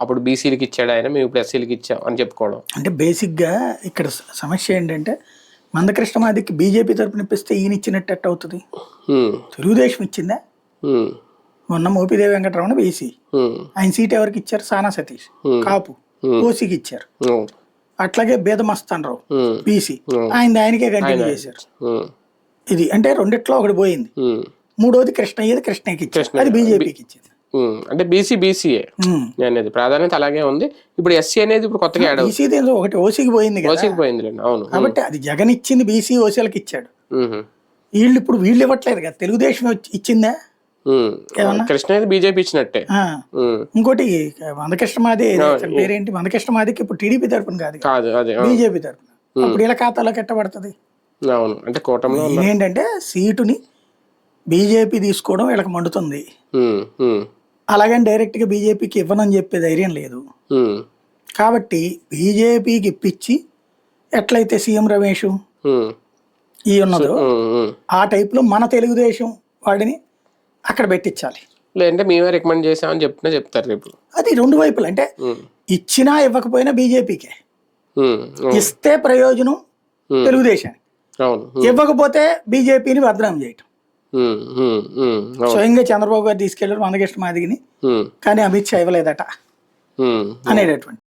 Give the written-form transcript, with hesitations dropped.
అప్పుడు బీసీలకి ఇచ్చాడు ఆయన, మేము ఇప్పుడు ఎస్సీలకి ఇచ్చాం అని చెప్పుకోవడం. అంటే బేసిక్గా ఇక్కడ సమస్య ఏంటంటే మందకృష్ణ మాదికి బీజేపీ తరపున ఇప్పిస్తే ఈయన ఇచ్చినట్టు ఎట్ట అవుతుంది? తెలుగుదేశం ఇచ్చిందా? మొన్న మోపిదేవి వెంకటరమణ బీసీ, ఆయన సీట్ ఎవరికి ఇచ్చారు? సానా సతీష్ కాపు, ఓసీకి ఇచ్చారు. అట్లాగే బేదమస్తాన్ రావు బీసీ, ఆయనకే కంటిన్యూ చేశారు. ఇది అంటే రెండిట్లో ఒకటి పోయింది. మూడోది కృష్ణయ్యకి ఇచ్చారు, అది బీజేపీకి ఇచ్చింది. అంటే బీసీఏ అనేది ప్రాధాన్యత అలాగే ఉంది. ఇప్పుడు ఎస్సీ అనేది ఇప్పుడు కొత్తగా యాడ్ అవుతుంది. ఒకటి ఓసీకి పోయింది కదా, ఓసీకి పోయింది. అవును, కాబట్టి అది జగన్ ఇచ్చింది బీసీ ఓసీలకు ఇచ్చాడు. వీళ్ళు ఇవ్వట్లేదు కదా, తెలుగుదేశం ఇచ్చిందా? కృష్ణ బీజేపీ ఇచ్చినట్టే. ఇంకోటి మందకృష్ణ మాది పేరేంటి, మందకృష్ణ మాదికి ఇప్పుడు టీడీపీ తరపున కాదు, బీజేపీ తరపున. అప్పుడు ఇలా ఖాతాలోకి ఎట్టబడుతుంది? అవును, అంటే కూటమిలో ఏంటంటే సీటుని బీజేపీ తీసుకోవడం వీళ్ళకి మండుతుంది. అలాగని డైరెక్ట్ గా బీజేపీకి ఇవ్వనని చెప్పే ధైర్యం లేదు. కాబట్టి బీజేపీకి ఇప్పించి ఎట్లయితే సీఎం రమేష్ ఈ ఉన్నదో ఆ టైప్ లో మన తెలుగుదేశం వాడిని అక్కడ పెట్టించాలి. లేదంటే మేమే రికమెండ్ చేసామని చెప్తారు రేపు. అది రెండు వైపులు, అంటే ఇచ్చినా ఇవ్వకపోయినా బీజేపీకే. ఇస్తే ప్రయోజనం తెలుగుదేశానికి, ఇవ్వకపోతే బీజేపీని బదనాం చేయటం. స్వయంగా చంద్రబాబు గారు తీసుకెళ్లారు మందకృష్ణ మాదిగిని, కానీ అమిత్ షా ఇవ్వలేదట అనేటటువంటి